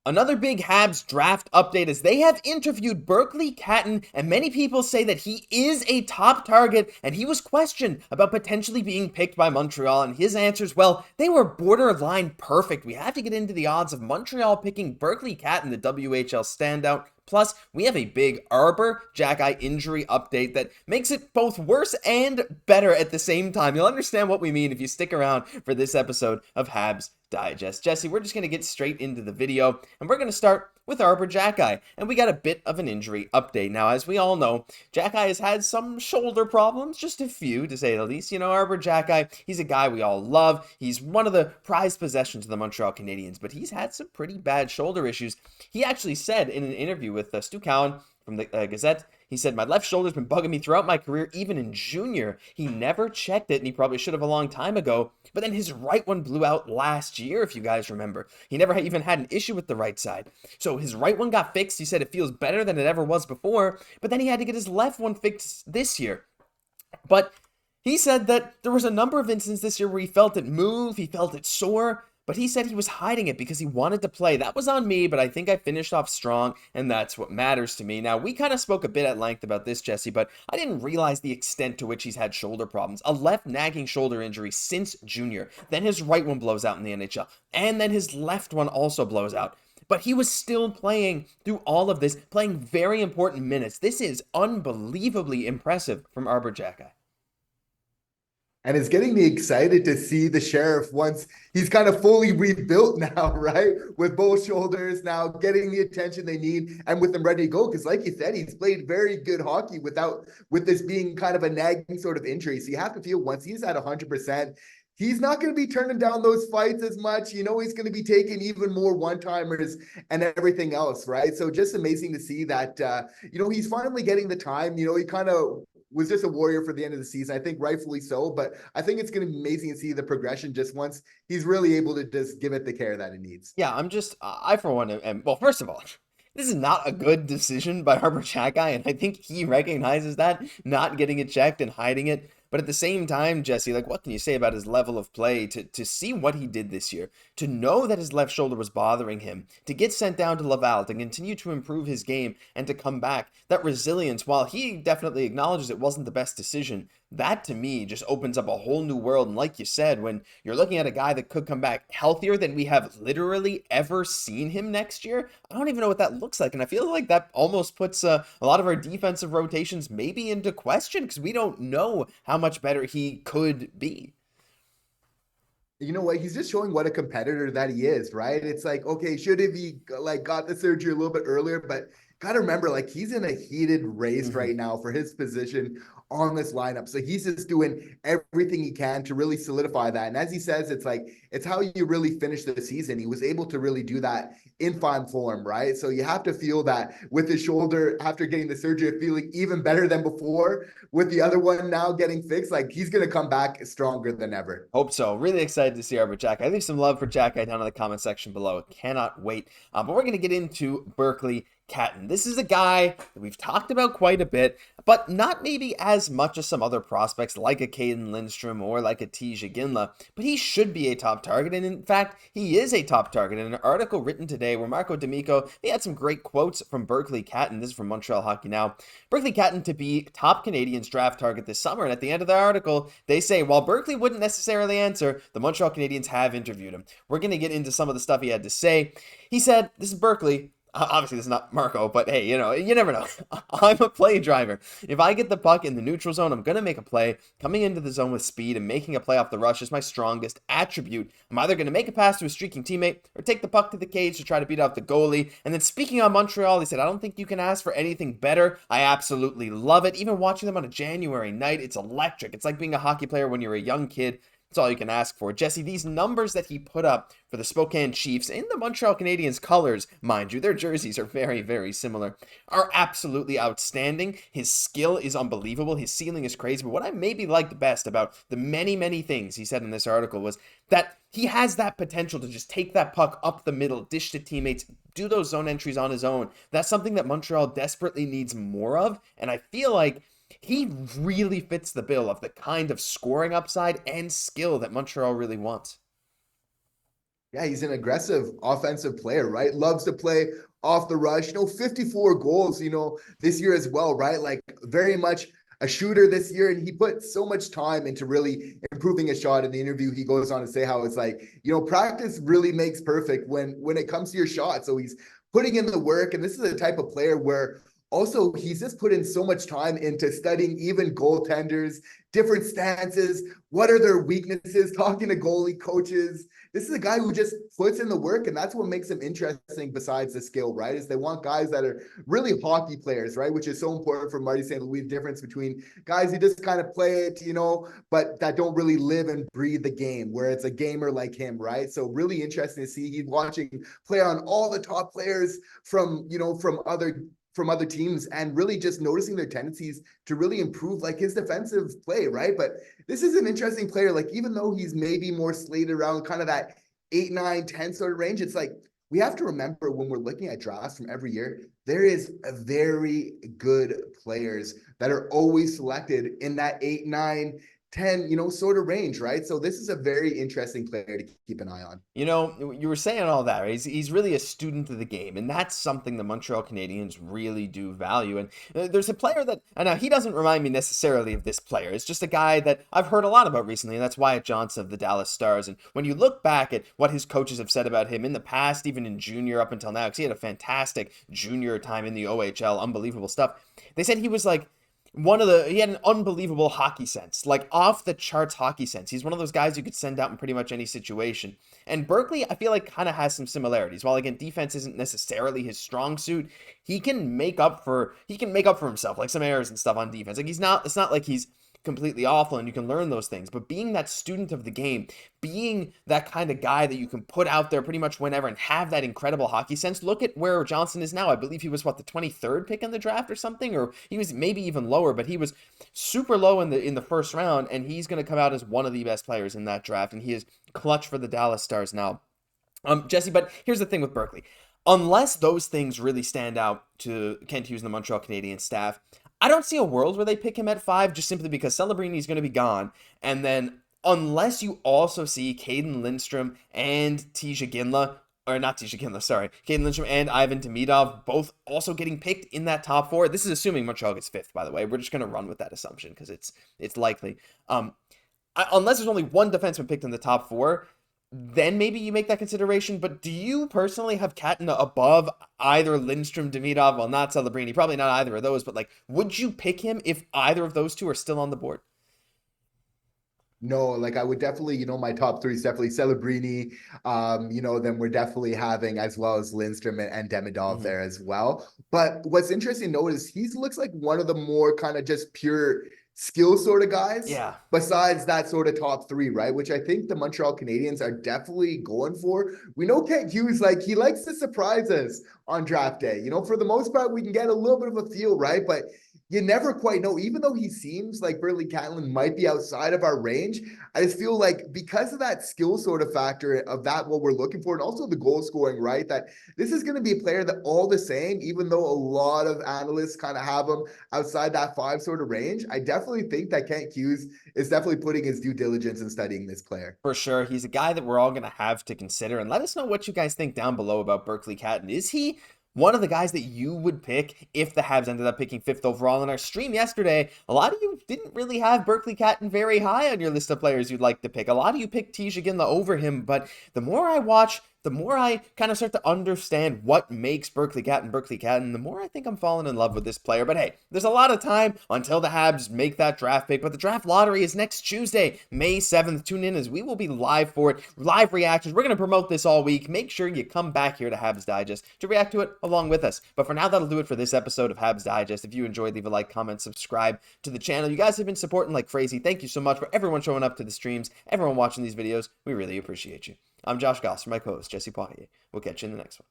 Another big Habs draft update is they have interviewed Berkly Catton, and many people say that he is a top target, and he was questioned about potentially being picked by Montreal, and his answers, well, they were borderline perfect. We have to get into the odds of Montreal picking Berkly Catton, the WHL standout. Plus, we have a big Arber Xhekaj injury update that makes it both worse and better at the same time. You'll understand what we mean if you stick around for this episode of Habs Digest. Jesse, we're just going to get straight into the video, and we're going to start with Arber Xhekaj, and we got a bit of an injury update. Now, as we all know, Xhekaj has had some shoulder problems, just a few to say the least. You know, Arber Xhekaj, he's a guy we all love. He's one of the prized possessions of the Montreal Canadiens, but he's had some pretty bad shoulder issues. He actually said in an interview with Stu Cowan from the Gazette, he said, "My left shoulder's been bugging me throughout my career, even in junior. He never checked it, and he probably should have a long time ago. But then his right one blew out last year, if you guys remember. He never even had an issue with the right side. So his right one got fixed. He said it feels better than it ever was before. But then he had to get his left one fixed this year. But he said that there was a number of instances this year where he felt it move, he felt it sore. But he said he was hiding it because he wanted to play. That was on me, but I think I finished off strong, and that's what matters to me." Now, we kind of spoke a bit at length about this, Jesse, but I didn't realize the extent to which he's had shoulder problems. A left nagging shoulder injury since junior. Then his right one blows out in the NHL. And then his left one also blows out. But he was still playing through all of this, playing very important minutes. This is unbelievably impressive from Arber Xhekaj. And it's getting me excited to see the Sheriff once he's kind of fully rebuilt now, right? With both shoulders now getting the attention they need and with them ready to go. Because like you said, he's played very good hockey with this being kind of a nagging sort of injury. So you have to feel once he's at 100%, he's not going to be turning down those fights as much. You know, he's going to be taking even more one-timers and everything else, right? So just amazing to see that, he's finally getting the time. You know, he kind of was just a warrior for the end of the season. I think rightfully so, but I think it's going to be amazing to see the progression just once he's really able to just give it the care that it needs. Yeah, I for one, well, first of all, this is not a good decision by Arber Xhekaj, and I think he recognizes that, not getting it checked and hiding it. But at the same time, Jesse, like, what can you say about his level of play to see what he did this year, to know that his left shoulder was bothering him, to get sent down to Laval, to continue to improve his game, and to come back? That resilience, while he definitely acknowledges it wasn't the best decision, that to me just opens up a whole new world. And like you said, when you're looking at a guy that could come back healthier than we have literally ever seen him next year, I don't even know what that looks like. And I feel like that almost puts a lot of our defensive rotations maybe into question, because we don't know how much better he could be. You know what? He's just showing what a competitor that he is, right? It's like, okay, should have he like got the surgery a little bit earlier, but gotta remember, like, he's in a heated race right now for his position on this lineup. So he's just doing everything he can to really solidify that. And as he says, it's like, it's how you really finish the season. He was able to really do that in fine form, right? So you have to feel that with his shoulder after getting the surgery, feeling even better than before, with the other one now getting fixed, like, he's going to come back stronger than ever. Hope so. Really excited to see Arber Xhekaj. Leave some love for Xhekaj down in the comment section below. Cannot wait. But we're going to get into Berkly Catton. This is a guy that we've talked about quite a bit, but not maybe as much as some other prospects like a Cayden Lindstrom or like a Guhle, but he should be a top target, and in fact, he is a top target. In an article written today where Marco D'Amico, he had some great quotes from Berkly Catton. This is from Montreal Hockey Now. Berkly Catton to be top Canadiens draft target this summer, and at the end of the article, they say, while Berkly wouldn't necessarily answer, the Montreal Canadiens have interviewed him. We're going to get into some of the stuff he had to say. He said, this is Berkly. Obviously, this is not Marco, but hey, you know, you never know. I'm a play driver. If I get the puck in the neutral zone, I'm going to make a play. Coming into the zone with speed and making a play off the rush is my strongest attribute. I'm either going to make a pass to a streaking teammate or take the puck to the cage to try to beat out the goalie. And then speaking on Montreal, he said, I don't think you can ask for anything better. I absolutely love it. Even watching them on a January night, it's electric. It's like being a hockey player when you're a young kid. That's all you can ask for. Jesse, these numbers that he put up for the Spokane Chiefs in the Montreal Canadiens colors, mind you, their jerseys are very, very similar, are absolutely outstanding. His skill is unbelievable. His ceiling is crazy. But what I maybe liked best about the many, many things he said in this article was that he has that potential to just take that puck up the middle, dish to teammates, do those zone entries on his own. That's something that Montreal desperately needs more of. And I feel like he really fits the bill of the kind of scoring upside and skill that Montreal really wants. Yeah, he's an aggressive offensive player, right? Loves to play off the rush. 54 goals, this year as well, right? Like very much a shooter this year, and he put so much time into really improving his shot. In the interview, he goes on to say how it's like, practice really makes perfect when it comes to your shot. So he's putting in the work, and this is the type of player where also he's just put in so much time into studying even goaltenders, different stances, what are their weaknesses, talking to goalie coaches. This is a guy who just puts in the work, and that's what makes him interesting besides the skill, right? Is they want guys that are really hockey players, right? Which is so important for Marty St. Louis, the difference between guys who just kind of play it, but that don't really live and breathe the game, where it's a gamer like him, right? So really interesting to see. He's watching play on all the top players from other teams, and really just noticing their tendencies to really improve like his defensive play, right? But this is an interesting player. Like, even though he's maybe more slated around kind of that 8, 9, 10 sort of range, it's like we have to remember when we're looking at drafts from every year, there is a very good players that are always selected in that 8, 9, 10, sort of range, right? So this is a very interesting player to keep an eye on. You were saying all that, right? He's really a student of the game, and that's something the Montreal Canadiens really do value. And there's a player that, and now he doesn't remind me necessarily of this player. It's just a guy that I've heard a lot about recently, and that's Wyatt Johnston of the Dallas Stars. And when you look back at what his coaches have said about him in the past, even in junior up until now, because he had a fantastic junior time in the OHL, unbelievable stuff. They said he was like, he had an unbelievable hockey sense, like off the charts hockey sense. He's one of those guys you could send out in pretty much any situation. And Berkly, I feel like, kind of has some similarities. While again, defense isn't necessarily his strong suit, he can make up for himself, like some errors and stuff on defense. Like it's not like he's completely awful and you can learn those things, but being that student of the game, being that kind of guy that you can put out there pretty much whenever and have that incredible hockey sense. Look at where Johnston is now. I believe he was the 23rd pick in the draft or something, or he was maybe even lower, but he was super low in the first round, and he's going to come out as one of the best players in that draft, and he is clutch for the Dallas Stars now. Jesse, but here's the thing with Berkly. Unless those things really stand out to Kent Hughes and the Montreal Canadiens staff, I don't see a world where they pick him at 5, just simply because Celebrini is going to be gone. And then unless you also see Cayden Lindstrom and Kaiden Lindstrom and Ivan Demidov both also getting picked in that top 4. This is assuming Montreal gets 5th, by the way. We're just going to run with that assumption because it's likely. Unless there's only one defenseman picked in the top 4, then maybe you make that consideration. But do you personally have Catton above either Lindstrom, Demidov? Well, not Celebrini, probably not either of those, but like, would you pick him if either of those two are still on the board? No, like I would definitely, my top 3 is definitely Celebrini. Then we're definitely having as well as Lindstrom and Demidov there as well. But what's interesting to note is he looks like one of the more kind of just pure skill sort of guys. Yeah. Besides that sort of top 3, right? Which I think the Montreal Canadiens are definitely going for. We know Kent Hughes, like he likes to surprise us on draft day. For the most part, we can get a little bit of a feel, right? But you never quite know. Even though he seems like Berkly Catton might be outside of our range, I just feel like because of that skill sort of factor of that, what we're looking for, and also the goal scoring, right? That this is going to be a player that all the same, even though a lot of analysts kind of have him outside that 5 sort of range, I definitely think that Kent Hughes is definitely putting his due diligence in studying this player. For sure. He's a guy that we're all going to have to consider. And let us know what you guys think down below about Berkly Catton. Is he one of the guys that you would pick if the Habs ended up picking 5th overall? In our stream yesterday, a lot of you didn't really have Berkly Catton very high on your list of players you'd like to pick. A lot of you picked Xhekaj over him, but the more I watch, the more I kind of start to understand what makes Berkly Catton, the more I think I'm falling in love with this player. But hey, there's a lot of time until the Habs make that draft pick, but the draft lottery is next Tuesday, May 7th. Tune in as we will be live for it, live reactions. We're going to promote this all week. Make sure you come back here to Habs Digest to react to it along with us. But for now, that'll do it for this episode of Habs Digest. If you enjoyed, leave a like, comment, subscribe to the channel. You guys have been supporting like crazy. Thank you so much for everyone showing up to the streams, everyone watching these videos. We really appreciate you. I'm Josh Gosse, my co-host, Jesse Poirier. We'll catch you in the next one.